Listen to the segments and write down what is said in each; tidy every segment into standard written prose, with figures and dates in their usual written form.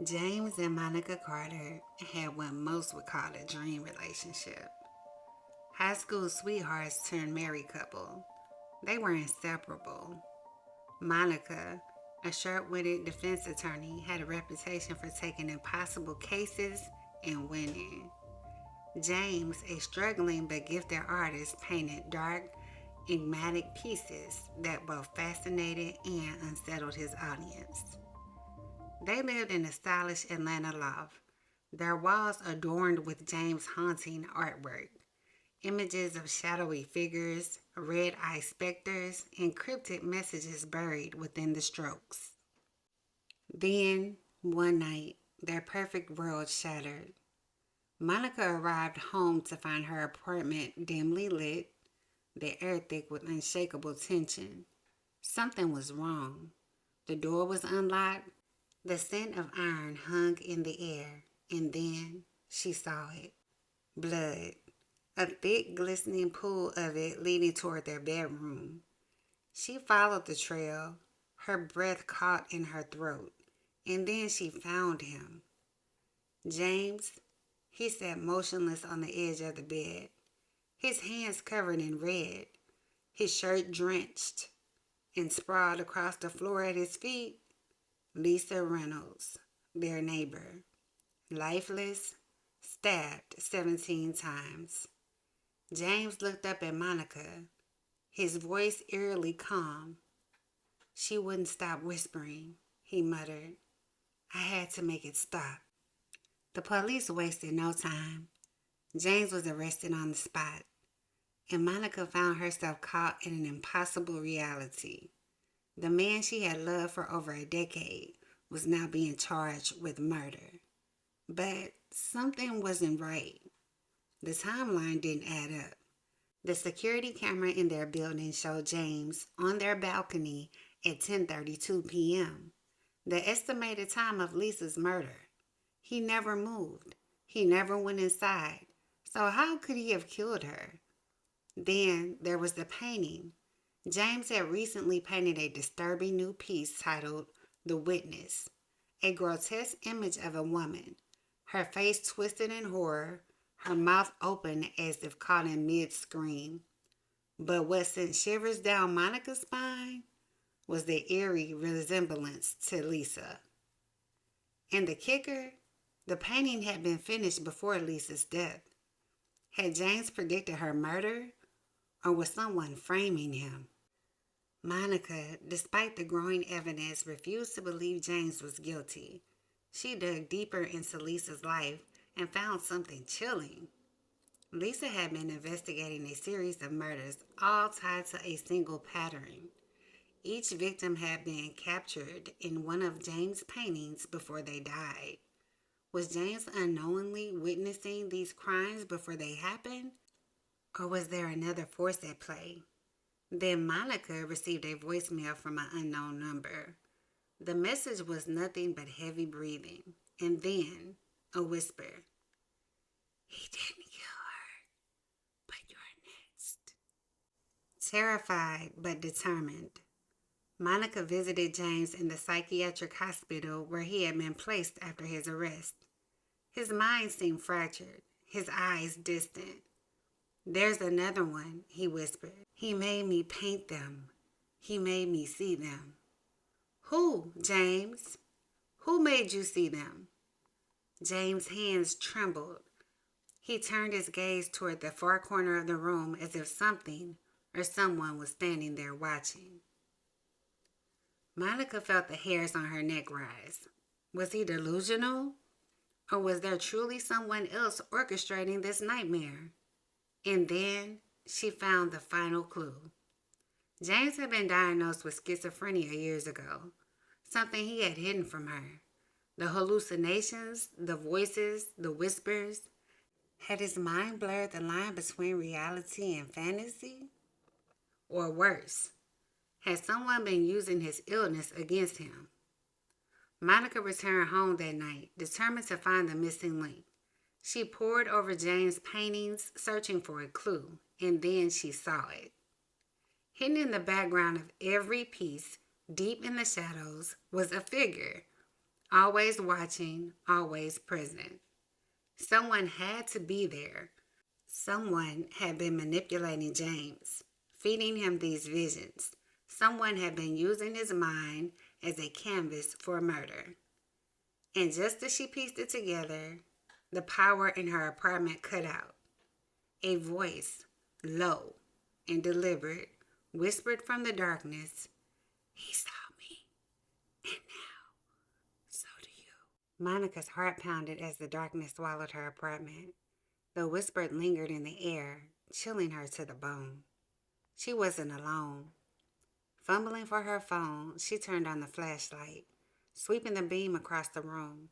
James and Monica Carter had what most would call a dream relationship. High school sweethearts turned married couple. They were inseparable. Monica, a sharp-witted defense attorney, had a reputation for taking impossible cases and winning. James, a struggling but gifted artist, painted dark, enigmatic pieces that both fascinated and unsettled his audience. They lived in a stylish Atlanta loft, their walls adorned with James' haunting artwork, images of shadowy figures, red-eyed specters, and cryptic messages buried within the strokes. Then, one night, their perfect world shattered. Monica arrived home to find her apartment dimly lit, the air thick with unshakable tension. Something was wrong. The door was unlocked. The scent of iron hung in the air, and then she saw it. Blood. A thick, glistening pool of it leading toward their bedroom. She followed the trail, her breath caught in her throat, and then she found him. James, he sat motionless on the edge of the bed, his hands covered in red, his shirt drenched, and sprawled across the floor at his feet, Lisa Reynolds, their neighbor, lifeless, stabbed 17 times. James looked up at Monica, his voice eerily calm. She wouldn't stop whispering, he muttered. I had to make it stop. The police wasted no time. James was arrested on the spot, and Monica found herself caught in an impossible reality. The man she had loved for over a decade was now being charged with murder. But something wasn't right. The timeline didn't add up. The security camera in their building showed James on their balcony at 10:32 p.m., the estimated time of Lisa's murder. He never moved. He never went inside. So how could he have killed her? Then there was the painting. James had recently painted a disturbing new piece titled The Witness, a grotesque image of a woman, her face twisted in horror, her mouth open as if caught in mid-scream. But what sent shivers down Monica's spine was the eerie resemblance to Lisa. And the kicker, the painting had been finished before Lisa's death. Had James predicted her murder, or was someone framing him? Monica, despite the growing evidence, refused to believe James was guilty. She dug deeper into Lisa's life and found something chilling. Lisa had been investigating a series of murders, all tied to a single pattern. Each victim had been captured in one of James' paintings before they died. Was James unknowingly witnessing these crimes before they happened? Or was there another force at play? Then Monica received a voicemail from an unknown number. The message was nothing but heavy breathing, and then a whisper. He didn't kill her, but you're next. Terrified but determined, Monica visited James in the psychiatric hospital where he had been placed after his arrest. His mind seemed fractured, his eyes distant. There's another one, he whispered. He made me paint them. He made me see them. Who, James? Who made you see them? James' hands trembled. He turned his gaze toward the far corner of the room as if something or someone was standing there watching. Monica felt the hairs on her neck rise. Was he delusional? Or was there truly someone else orchestrating this nightmare? And then she found the final clue. James had been diagnosed with schizophrenia years ago, something he had hidden from her. The hallucinations, the voices, the whispers. Had his mind blurred the line between reality and fantasy? Or worse, had someone been using his illness against him? Monica returned home that night, determined to find the missing link. She pored over James' paintings, searching for a clue, and then she saw it. Hidden in the background of every piece, deep in the shadows, was a figure. always watching, always present. Someone had to be there. Someone had been manipulating James, feeding him these visions. Someone had been using his mind as a canvas for murder. And just as she pieced it together, the power in her apartment cut out. A voice, low and deliberate, whispered from the darkness, "He saw me, and now so do you." Monica's heart pounded as the darkness swallowed her apartment. The whisper lingered in the air, chilling her to the bone. She wasn't alone. Fumbling for her phone, she turned on the flashlight, sweeping the beam across the room.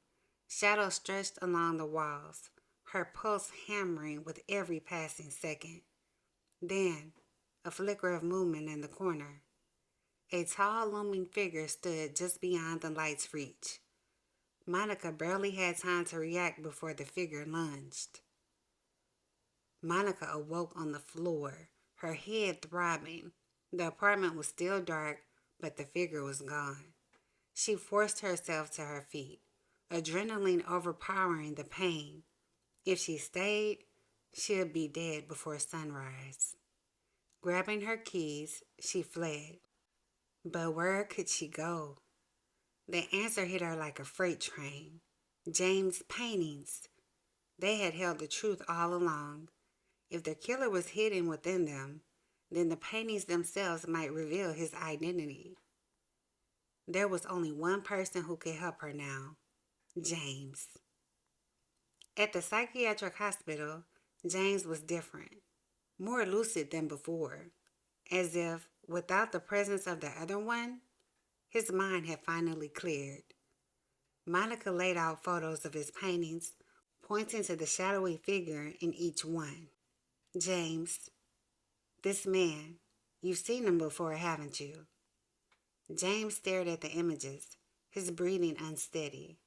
Shadows stretched along the walls, her pulse hammering with every passing second. Then, a flicker of movement in the corner. A tall, looming figure stood just beyond the light's reach. Monica barely had time to react before the figure lunged. Monica awoke on the floor, her head throbbing. The apartment was still dark, but the figure was gone. She forced herself to her feet, adrenaline overpowering the pain. If she stayed, she'd be dead before sunrise. Grabbing her keys, she fled. But where could she go? The answer hit her like a freight train. James' paintings. They had held the truth all along. If the killer was hidden within them, then the paintings themselves might reveal his identity. There was only one person who could help her now, James. At the psychiatric hospital, James was different, more lucid than before, as if, without the presence of the other one, his mind had finally cleared. Monica laid out photos of his paintings, pointing to the shadowy figure in each one. "James, this man, you've seen him before, haven't you?" James stared at the images, his breathing unsteady.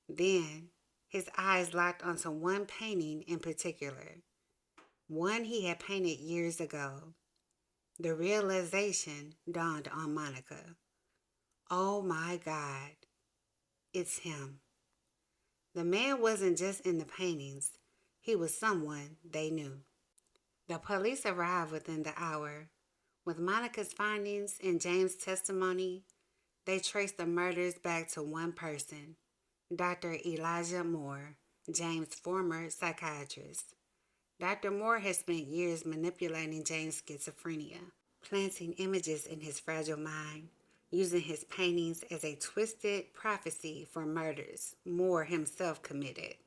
Then, his eyes locked onto one painting in particular, one he had painted years ago. The realization dawned on Monica. Oh my God, it's him. The man wasn't just in the paintings, he was someone they knew. The police arrived within the hour. With Monica's findings and James' testimony, they traced the murders back to one person, Dr. Elijah Moore, James' former psychiatrist. Dr. Moore had spent years manipulating James' schizophrenia, planting images in his fragile mind, using his paintings as a twisted prophecy for murders Moore himself committed.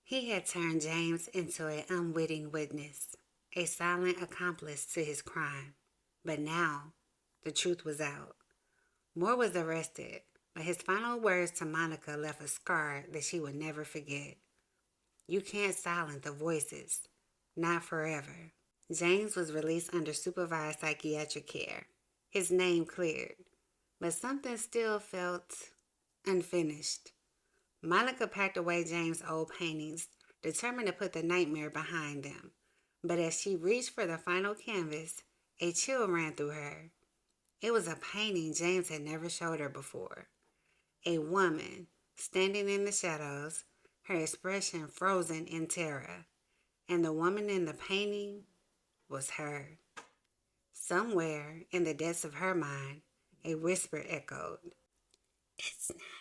He had turned James into an unwitting witness, a silent accomplice to his crime. But now, the truth was out. Moore was arrested, but his final words to Monica left a scar that she would never forget. "You can't silence the voices. Not forever." James was released under supervised psychiatric care. His name cleared, but something still felt unfinished. Monica packed away James' old paintings, determined to put the nightmare behind them. But as she reached for the final canvas, a chill ran through her. It was a painting James had never showed her before. A woman, standing in the shadows, her expression frozen in terror. And the woman in the painting was her. Somewhere in the depths of her mind, a whisper echoed, "It's not